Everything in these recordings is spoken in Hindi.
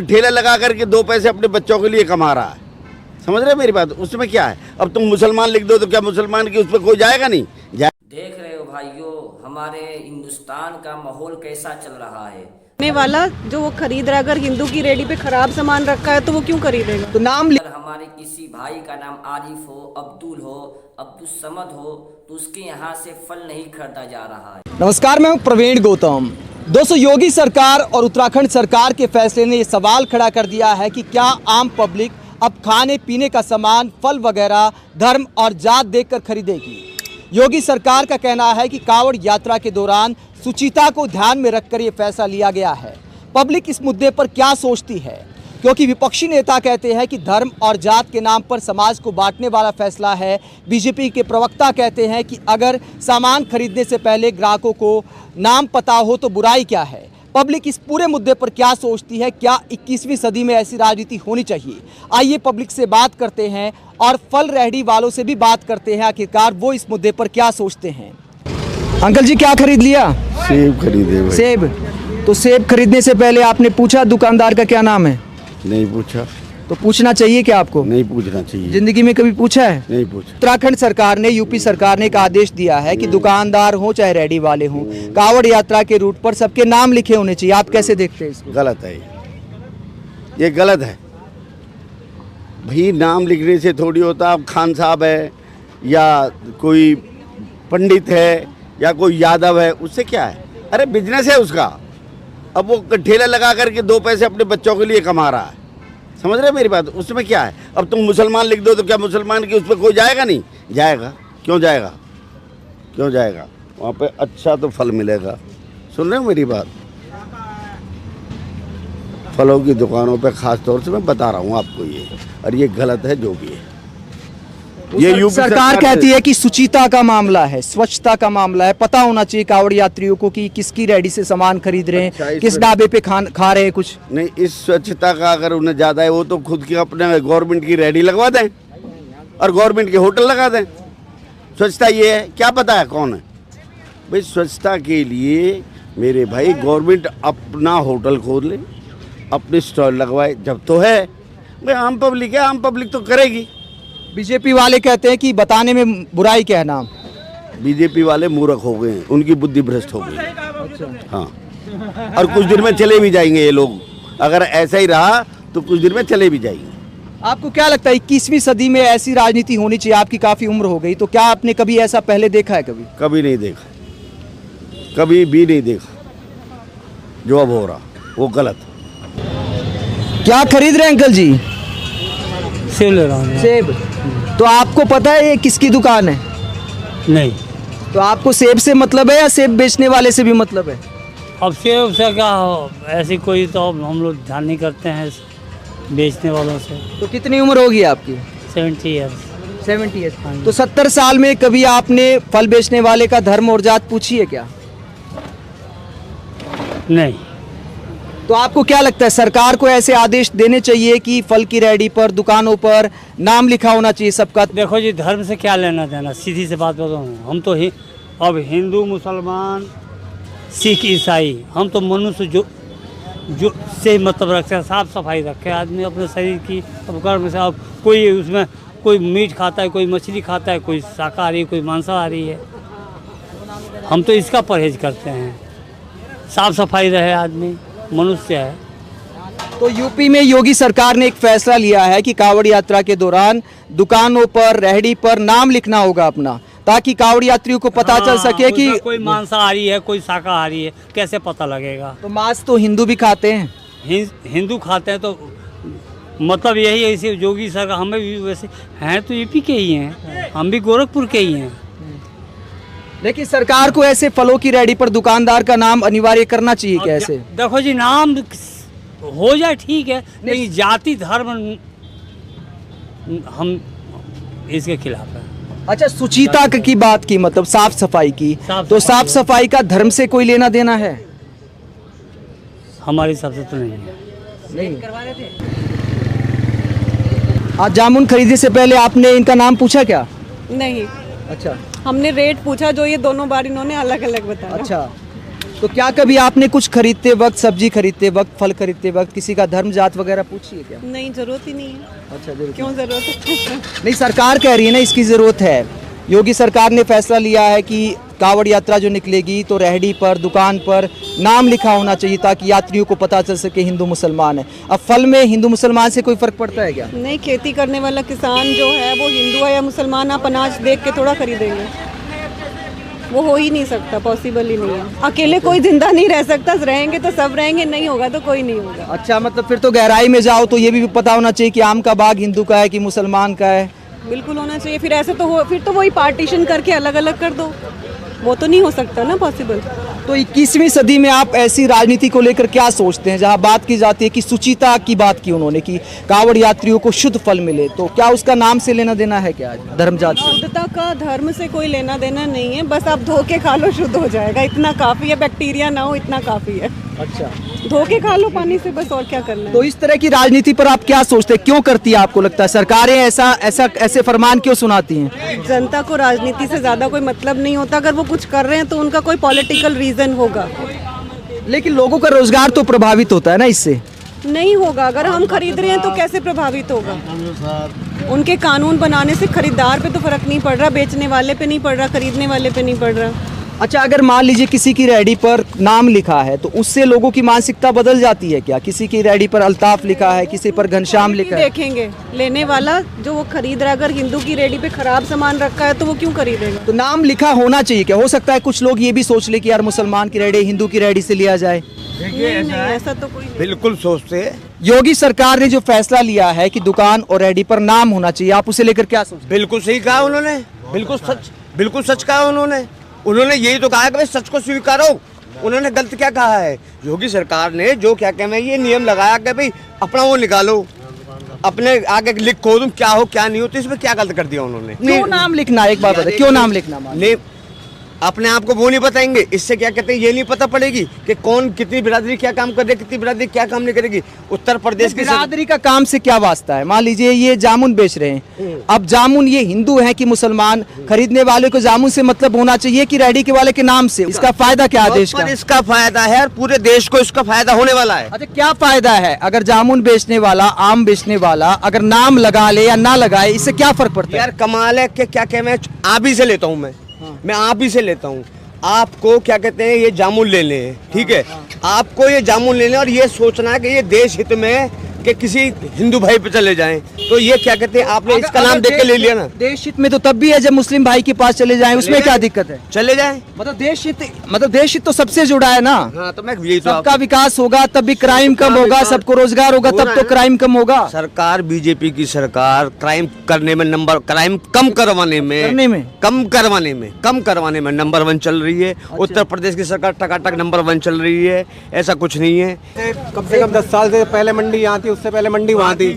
ठेला लगा करके 2 पैसे अपने बच्चों के लिए कमा रहा है, समझ रहे मेरी बात? उसमें क्या है? अब तुम मुसलमान लिख दो तो क्या मुसलमान की उस पर कोई जाएगा नहीं? देख रहे हो भाइयों, हमारे हिंदुस्तान का माहौल कैसा चल रहा है। वाला जो वो खरीद रहा, अगर हिंदू की रेडी पे खराब सामान रखा है तो वो क्यों खरीदेगा? तो नाम अगर हमारे किसी भाई का नाम आरिफ हो, अब्दुल हो, अब्दुल समद हो, तो उसके यहाँ से फल नहीं खरीदा जा रहा है। नमस्कार, मैं हूं प्रवीण गौतम। दोस्तों, योगी सरकार और उत्तराखंड सरकार के फैसले ने ये सवाल खड़ा कर दिया है कि क्या आम पब्लिक अब खाने पीने का सामान, फल वगैरह धर्म और जात देखकर खरीदेगी। योगी सरकार का कहना है कि कांवड़ यात्रा के दौरान सुचिता को ध्यान में रखकर ये फैसला लिया गया है। पब्लिक इस मुद्दे पर क्या सोचती है, क्योंकि विपक्षी नेता कहते हैं कि धर्म और जात के नाम पर समाज को बांटने वाला फैसला है। बीजेपी के प्रवक्ता कहते हैं कि अगर सामान खरीदने से पहले ग्राहकों को नाम पता हो तो बुराई क्या है। पब्लिक इस पूरे मुद्दे पर क्या सोचती है, क्या 21वीं सदी में ऐसी राजनीति होनी चाहिए? आइए पब्लिक से बात करते हैं और फल रेहड़ी वालों से भी बात करते हैं, आखिरकार वो इस मुद्दे पर क्या सोचते हैं। अंकल जी, क्या खरीद लिया? सेब खरीदे भाई। सेब? तो सेब खरीदने से पहले आपने पूछा दुकानदार का क्या नाम है? नहीं पूछा। तो पूछना चाहिए क्या आपको? नहीं पूछना चाहिए। जिंदगी में कभी पूछा है? नहीं पूछा। उत्तराखंड सरकार ने, यूपी सरकार ने एक आदेश दिया है कि दुकानदार हो चाहे रेहड़ी वाले हों, कांवड़ यात्रा के रूट पर सबके नाम लिखे होने चाहिए। आप कैसे देखते हैं इसको? गलत है ये गलत है भाई। नाम लिखने से थोड़ी होता, अब खान साहब है या कोई पंडित है या कोई यादव है, उससे क्या है? अरे बिजनेस है उसका। अब वो ठेला लगा करके 2 पैसे अपने बच्चों के लिए कमा रहा है, समझ रहे मेरी बात? उसमें क्या है? अब तुम मुसलमान लिख दो तो क्या मुसलमान की उस पर कोई जाएगा नहीं? जाएगा। क्यों जाएगा? क्यों जाएगा? वहाँ पे अच्छा तो फल मिलेगा। सुन रहे हो मेरी बात? फलों की दुकानों पे खास तौर से मैं बता रहा हूँ आपको ये, और ये गलत है जो भी है। ये यूपी सरकार कहती है कि शुचिता का मामला है, स्वच्छता का मामला है, पता होना चाहिए कांवड़ यात्रियों को कि किसकी रेडी से सामान खरीद रहे हैं, अच्छा, किस ढाबे पे खा रहे हैं कुछ। नहीं, इस स्वच्छता का अगर उन्हें ज़्यादा है, वो तो खुद की अपने गवर्नमेंट की रेडी लगवा दें और गवर्नमेंट के होटल लगा दें। स्वच्छता ये है, क्या पता है कौन है भाई? स्वच्छता के लिए मेरे भाई गवर्नमेंट अपना होटल खोल ले, अपने स्टॉल लगवाए, जब तो है भाई। आम पब्लिक है, आम पब्लिक तो करेगी। बीजेपी वाले कहते हैं कि बताने में बुराई क्या है नाम। बीजेपी वाले मूर्ख हो गए हैं, उनकी बुद्धि भ्रष्ट हो गई है। हाँ, और कुछ दिन में चले भी जाएंगे ये लोग। अगर ऐसा ही रहा तो कुछ दिन में चले भी जाएंगे। आपको क्या लगता है 21वीं सदी में ऐसी राजनीति होनी चाहिए? आपकी काफी उम्र हो गई, तो क्या आपने कभी ऐसा पहले देखा है? कभी नहीं देखा, कभी भी नहीं देखा। जो अब हो रहा वो गलत। क्या खरीद रहे हैं अंकल जी? सेब ले रहा हूँ। सेब? तो आपको पता है ये किसकी दुकान है? नहीं। तो आपको सेब से मतलब है या सेब बेचने वाले से भी मतलब है? अब सेब से क्या हो, ऐसी कोई तो हम लोग ध्यान नहीं करते हैं बेचने वालों से। तो कितनी उम्र होगी आपकी? 70 ईयर्स। 70 ईयर्स। तो 70 साल में कभी आपने फल बेचने वाले का धर्म और जात पूछी है क्या? नहीं। तो आपको क्या लगता है सरकार को ऐसे आदेश देने चाहिए कि फल की रेहड़ी पर, दुकानों पर नाम लिखा होना चाहिए सबका? देखो जी, धर्म से क्या लेना देना, सीधी से बात बताऊँ। हम तो अब हिंदू, मुसलमान, सिख, ईसाई, हम तो मनुष्य जो से मतलब रखते हैं, साफ सफाई रखे आदमी अपने शरीर की। अब कर्म से अब कोई उसमें कोई मीट खाता है, कोई मछली खाता है, कोई शाकाहारी, कोई मांसाहारी है। हम तो इसका परहेज करते हैं, साफ सफाई रहे आदमी, मनुष्य है। तो यूपी में योगी सरकार ने एक फैसला लिया है कि कांवड़ यात्रा के दौरान दुकानों पर, रेहड़ी पर नाम लिखना होगा अपना, ताकि कांवड़ यात्रियों को पता चल सके कि कोई मांसाहारी है, कोई शाकाहारी है, कैसे पता लगेगा? तो मांस तो हिंदू भी खाते हैं। हिंदू खाते हैं, तो मतलब यही है। इसे योगी सरकार, हमें भी वैसे हैं तो यूपी के ही हैं, हम भी गोरखपुर के ही हैं। लेकिन सरकार को ऐसे फलों की रेहड़ी पर दुकानदार का नाम अनिवार्य करना चाहिए क्या? ऐसे देखो जी, नाम हो जाए ठीक है, लेकिन जाति धर्म हम इसके खिलाफ है। अच्छा, शुचिता की बात की, मतलब साफ सफाई की, तो साफ सफाई का धर्म से कोई लेना देना है? हमारे हिसाब से तो नहीं है। नहीं करवा रहे थे। आज जामुन खरीदने से पहले आपने इनका नाम पूछा क्या? नहीं। अच्छा, हमने रेट पूछा, जो ये दोनों बार इन्होंने अलग अलग बताया। अच्छा, तो क्या कभी आपने कुछ खरीदते वक्त, सब्जी खरीदते वक्त, फल खरीदते वक्त किसी का धर्म जात वगैरह पूछी है क्या? नहीं, जरूरत ही नहीं है। अच्छा, जरूर। क्यों जरूरत है? नहीं, सरकार कह रही है ना इसकी ज़रूरत है। योगी सरकार ने फैसला लिया है कि कांवड़ यात्रा जो निकलेगी तो रेहड़ी पर, दुकान पर नाम लिखा होना चाहिए ताकि यात्रियों को पता चल सके हिंदू मुसलमान है। अब फल में हिंदू मुसलमान से कोई फ़र्क पड़ता है क्या? नहीं, खेती करने वाला किसान जो है वो हिंदू है या मुसलमान, आप अनाज देख के थोड़ा खरीदेंगे। वो हो ही नहीं सकता, पॉसिबल ही नहीं है। अकेले कोई जिंदा नहीं रह सकता, रहेंगे तो सब रहेंगे, नहीं होगा तो कोई नहीं होगा। अच्छा, मतलब फिर तो गहराई में जाओ तो ये भी पता होना चाहिए कि आम का बाग हिंदू का है कि मुसलमान का है। बिल्कुल होना चाहिए। फिर ऐसे तो हो, फिर तो वही पार्टीशन करके अलग अलग कर दो, वो तो नहीं हो सकता ना पॉसिबल। तो 21वीं सदी में आप ऐसी राजनीति को लेकर क्या सोचते हैं जहां बात की जाती है कि शुचिता की बात की उन्होंने कि कांवड़ यात्रियों को शुद्ध फल मिले, तो क्या उसका नाम से लेना देना है क्या धर्म जात से? शुद्धता का धर्म से कोई लेना देना नहीं है, बस आप धो के खा लो, शुद्ध हो जाएगा, इतना काफ़ी है। बैक्टीरिया ना हो, इतना काफ़ी है। अच्छा, धो के खा लो पानी से, बस और क्या करना है। तो इस तरह की राजनीति पर आप क्या सोचते हैं, क्यों करती है आपको लगता है सरकारें ऐसे फरमान क्यों सुनाती हैं? जनता को राजनीति से ज़्यादा कोई मतलब नहीं होता। अगर वो कुछ कर रहे हैं तो उनका कोई पॉलिटिकल रीज़न होगा। लेकिन लोगों का रोजगार तो प्रभावित होता है ना इससे। नहीं होगा, अगर हम खरीद रहे हैं तो कैसे प्रभावित होगा? उनके कानून बनाने से खरीदार पे तो फर्क नहीं पड़ रहा, बेचने वाले पे नहीं पड़ रहा, खरीदने वाले पे नहीं पड़ रहा। अच्छा, अगर मान लीजिए किसी की रेहड़ी पर नाम लिखा है तो उससे लोगों की मानसिकता बदल जाती है क्या? किसी की रेहड़ी पर अल्ताफ लिखा है, किसी पर घनश्याम लिखा है। देखेंगे लेने वाला जो वो खरीद रहा है, अगर हिंदू की रेहड़ी पे खराब सामान रखा है तो वो क्यों खरीदेगा? तो नाम लिखा होना चाहिए क्या? हो सकता है कुछ लोग ये भी सोच ले कि यार मुसलमान की रेहड़ी हिंदू की रेहड़ी से लिया जाए। नहीं, ऐसा तो कोई नहीं। बिल्कुल सोचते हैं। योगी सरकार ने जो फैसला लिया है कि दुकान और रेहड़ी पर नाम होना चाहिए, आप उसे लेकर क्या सोचते बिल्कुल सही कहा उन्होंने, बिल्कुल सच कहा उन्होंने यही तो कहा है कि भाई सच को स्वीकारो। उन्होंने गलत क्या कहा है? योगी सरकार ने जो क्या कहना है, ये नियम लगाया कि भाई अपना वो निकालो, अपने आगे लिखो तुम क्या हो क्या नहीं हो, तो इसमें क्या गलत कर दिया उन्होंने? क्यों नाम लिखना? एक बात बताइए, क्यों नाम लिखना? ने अपने आप को वो नहीं बताएंगे, इससे क्या कहते हैं ये नहीं पता पड़ेगी कि कौन कितनी बिरादरी क्या काम कर रही है, कितनी बिरादरी क्या काम नहीं करेगी। उत्तर प्रदेश की बिरादरी का काम से क्या वास्ता है? मान लीजिए ये जामुन बेच रहे हैं, अब जामुन ये हिंदू है कि मुसलमान, खरीदने वाले को जामुन से मतलब होना चाहिए कि रेहड़ी के वाले के नाम से। इसका फायदा क्या है देश का? इसका फायदा है, पूरे देश को इसका फायदा होने वाला है। अच्छा, क्या फायदा है अगर जामुन बेचने वाला, आम बेचने वाला अगर नाम लगा ले या ना लगाए, इससे क्या फर्क पड़ता है? यार कमाल है कि क्या कह, मैं आप ही से लेता हूँ, मैं आप ही से लेता हूँ। आपको क्या कहते हैं, ये जामुन लेने हैं, ठीक है, आपको ये जामुन लेने और ये सोचना है कि ये देश हित में कि किसी हिंदू भाई पे चले जाएं, तो ये क्या कहते हैं, आपने इसका नाम देख के ले लिया ना। देश हित में तो तब भी है जब मुस्लिम भाई के पास चले जाएं, उसमें क्या दिक्कत है? चले जाएं, मतलब देश हित तो सबसे जुड़ा है ना। हाँ, तो मैं यही तो सबका विकास होगा तब भी क्राइम कम होगा, सबको रोजगार होगा तब तो क्राइम कम होगा। सरकार, बीजेपी की सरकार क्राइम करने में क्राइम कम करवाने में नंबर 1 चल रही है। उत्तर प्रदेश की सरकार टकाटक नंबर 1 चल रही है, ऐसा कुछ नहीं है। कम से कम 10 साल से पहले मंडी यहाँ थी, उससे पहले मंडी वहाँ थी,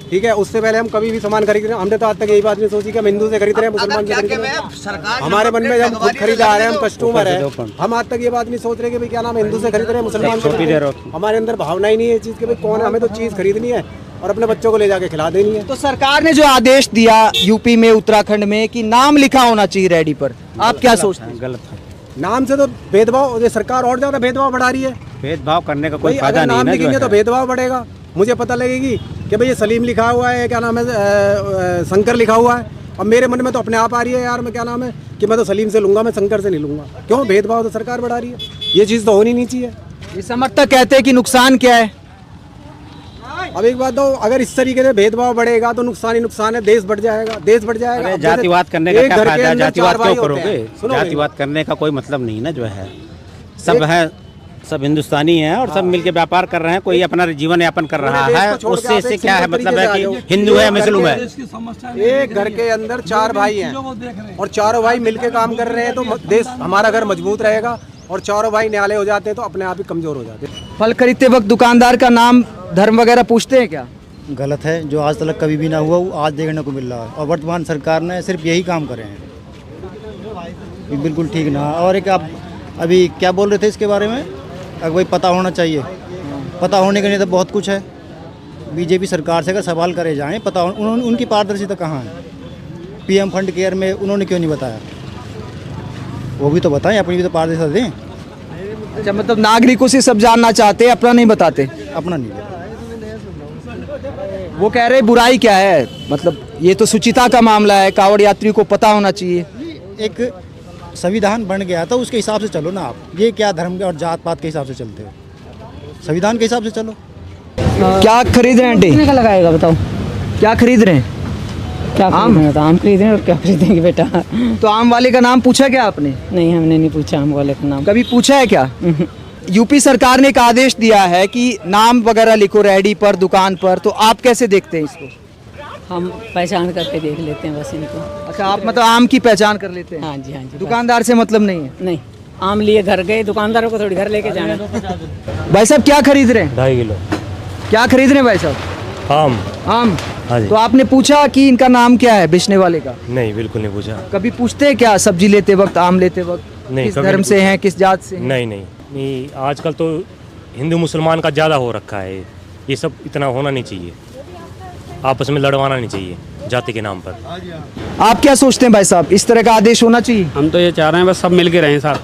ठीक है। उससे पहले हम कभी भी सामान खरीद रहे हैं, हमने तो आज तक यही बात नहीं सोची कि हम हिंदू से खरीद रहे हैं, मुसलमान से खरीद रहे हैं। हमारे मन में जब खुद खरीदा आ रहे हैं, हम कस्टमर है, हम आज तक ये बात नहीं सोच रहे कि भाई क्या नाम है, हिंदू से खरीद रहे हैं, मुसलमान से खरीद रहे हैं। हमारे अंदर भावना ही नहीं है चीज़ की भाई कौन है, हमें तो चीज़ खरीदनी है और अपने बच्चों को ले जाके खिला देनी है। तो सरकार ने जो आदेश दिया यूपी में, उत्तराखंड में कि नाम लिखा होना चाहिए रेहड़ी पर, आप क्या सोचते हैं? गलत है। नाम से तो भेदभाव, ये सरकार और ज्यादा भेदभाव बढ़ा रही है। भेदभाव करने का कोई भाई फायदा अगर नहीं नाम है लिखेंगे तो भेदभाव बढ़ेगा। मुझे पता लगेगी कि भाई ये सलीम लिखा हुआ है, क्या नाम है, शंकर लिखा हुआ है, अब मेरे मन में तो अपने आप आ रही है यार, मैं क्या नाम है कि मैं तो सलीम से लूंगा, मैं शंकर से नहीं लूंगा। क्यों? भेदभाव तो सरकार बढ़ा रही है, ये चीज़ तो होनी नहीं चाहिए। ये समर्थक कहते हैं कि नुकसान क्या है? अब एक बात तो, अगर इस तरीके से भेदभाव बढ़ेगा तो नुकसान ही नुकसान है, देश बढ़ जाएगा, देश बढ़ जाएगा। अरे जातिवाद करने का क्या फायदा? जातिवाद क्यों करोगे? जातिवाद करने का कोई मतलब नहीं ना, जो है सब है, सब हिंदुस्तानी हैं और सब मिलके व्यापार कर रहे हैं, कोई अपना जीवन यापन कर रहा है, उससे इससे क्या है मतलब है कि हिंदू है मुस्लिम है। एक घर के अंदर 4 भाई हैं और चारों भाई मिलके काम कर रहे हैं तो देश, हमारा घर मजबूत रहेगा। और चारों भाई न्याले हो जाते हैं तो अपने आप ही कमजोर हो जाते हैं। फल खरीदते वक्त दुकानदार का नाम, धर्म वगैरह पूछते हैं क्या? गलत है, जो आज तक कभी भी ना हुआ वो आज देखने को मिल रहा है और वर्तमान सरकार ने सिर्फ यही काम करे हैं, ये बिल्कुल ठीक ना। और एक आप अभी क्या बोल रहे थे इसके बारे में? अगर भाई पता होना चाहिए, पता होने के लिए तो बहुत कुछ है। बीजेपी सरकार से अगर सवाल करे जाएँ, पता उनकी पारदर्शिता कहाँ है? पीएम फंड केयर में उन्होंने क्यों नहीं बताया? वो भी तो बताएं, अपनी भी तो पारदर्शिता दें। अच्छा, मतलब नागरिकों से सब जानना चाहते हैं, अपना नहीं बताते। अपना नहीं है। वो कह रहे बुराई क्या है, मतलब ये तो शुचिता का मामला है, कांवड़ यात्री को पता होना चाहिए। एक संविधान बन गया तो उसके हिसाब से चलो ना आप। ये क्या धर्म और जात पात के हिसाब से चलते हो? संविधान के हिसाब से चलो। क्या खरीद रहे हैं आंटी? कितने का लगाएगा बताओ? क्या खरीद रहे हैं? क्या खरीदेंगे? तो आम खरीदेंगे और क्या खरीदेंगे बेटा? तो आम वाले का नाम पूछा क्या आपने? नहीं, हमने नहीं पूछा आम वाले का नाम। कभी पूछा है क्या? यूपी सरकार ने एक आदेश दिया है कि नाम वगैरह लिखो रेहड़ी पर, दुकान पर, तो आप कैसे देखते हैं इसको? हम पहचान करके देख लेते हैं बस इनको। अच्छा, आप मतलब आम की पहचान कर लेते हैं? हाँ जी, हाँ जी। दुकानदार से मतलब नहीं है? नहीं, आम लिए घर गए, दुकानदारों को थोड़ी घर लेके जाना। भाई साहब क्या खरीद रहे हैं? 2.5 किलो क्या खरीद रहे हैं भाई साहब? आम। आम। हाँ जी। तो आपने पूछा कि इनका नाम क्या है बेचने वाले का? नहीं, बिल्कुल नहीं पूछा। कभी पूछते हैं क्या सब्जी लेते वक्त, आम लेते वक्त, नहीं, किस कभी धर्म नहीं से हैं, किस जात से हैं? नहीं, आजकल तो हिंदू मुसलमान का ज़्यादा हो रखा है। ये सब इतना होना नहीं चाहिए, आपस में लड़वाना नहीं चाहिए जाति के नाम पर। आप क्या सोचते हैं भाई साहब, इस तरह का आदेश होना चाहिए? हम तो ये चाह रहे हैं बस सब मिल के रहें साथ।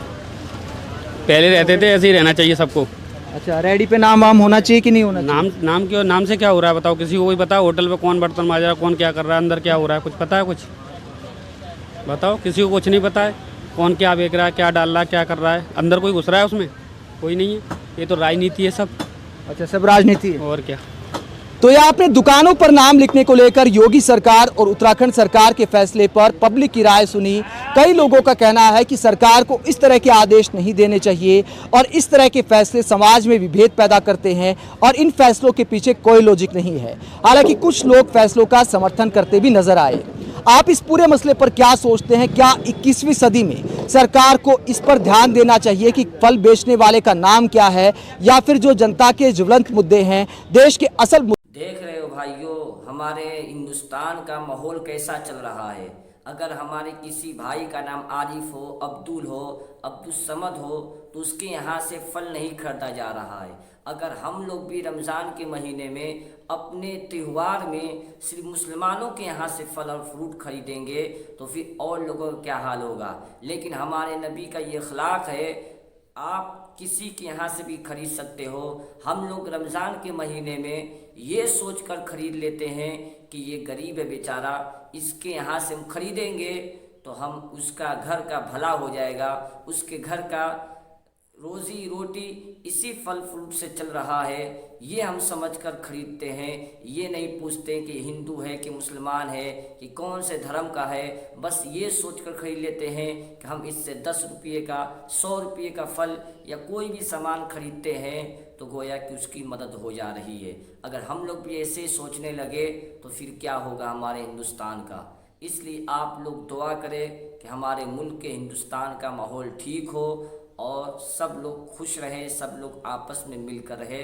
पहले रहते थे, ऐसे ही रहना चाहिए सबको। अच्छा, रेडी पे नाम वाम होना चाहिए कि नहीं होना चाहिए? नाम क्यों? नाम से क्या हो रहा है बताओ? किसी को कोई पता? होटल पे कौन बर्तन मांज रहा है, कौन क्या कर रहा है, अंदर क्या हो रहा है, कुछ पता है? कुछ बताओ, किसी को कुछ नहीं पता है। कौन क्या बेच रहा है, क्या डाल रहा है, क्या कर रहा है, अंदर कोई घुस रहा है उसमें? कोई नहीं है। ये तो राजनीति है सब। अच्छा, सब राजनीति है। और क्या। तो यहाँ पे दुकानों पर नाम लिखने को लेकर योगी सरकार और उत्तराखंड सरकार के फैसले पर पब्लिक की राय सुनी। कई लोगों का कहना है कि सरकार को इस तरह के आदेश नहीं देने चाहिए और इस तरह के फैसले समाज में विभेद पैदा करते हैं और इन फैसलों के पीछे कोई लॉजिक नहीं है। हालांकि कुछ लोग फैसलों का समर्थन करते भी नजर आए। आप इस पूरे मसले पर क्या सोचते हैं? क्या 21वीं सदी में सरकार को इस पर ध्यान देना चाहिए कि फल बेचने वाले का नाम क्या है, या फिर जो जनता के ज्वलंत मुद्दे हैं, देश के असल देख रहे हो भाइयों, हमारे हिंदुस्तान का माहौल कैसा चल रहा है। अगर हमारे किसी भाई का नाम आरिफ हो, अब्दुल हो, अब्दुल-समद हो, तो उसके यहाँ से फल नहीं खरीदा जा रहा है। अगर हम लोग भी रमज़ान के महीने में अपने त्यौहार में सिर्फ मुसलमानों के यहाँ से फल और फ्रूट खरीदेंगे तो फिर और लोगों का क्या हाल होगा। लेकिन हमारे नबी का ये अखलाक है, आप किसी के यहाँ से भी खरीद सकते हो। हम लोग रमज़ान के महीने में ये सोचकर खरीद लेते हैं कि ये गरीब है बेचारा, इसके यहाँ से हम खरीदेंगे तो हम उसका घर का भला हो जाएगा, उसके घर का रोज़ी रोटी इसी फल फ्रूट से चल रहा है, ये हम समझकर खरीदते हैं। ये नहीं पूछते कि हिंदू है कि मुसलमान है कि कौन से धर्म का है, बस ये सोचकर खरीद लेते हैं कि हम इससे 10 रुपये का 100 रुपये का फल या कोई भी सामान खरीदते हैं तो गोया कि उसकी मदद हो जा रही है। अगर हम लोग भी ऐसे सोचने लगे तो फिर क्या होगा हमारे हिंदुस्तान का। इसलिए आप लोग दुआ करें कि हमारे मुल्क के हिंदुस्तान का माहौल ठीक हो और सब लोग खुश रहें, सब लोग आपस में मिलकर रहे।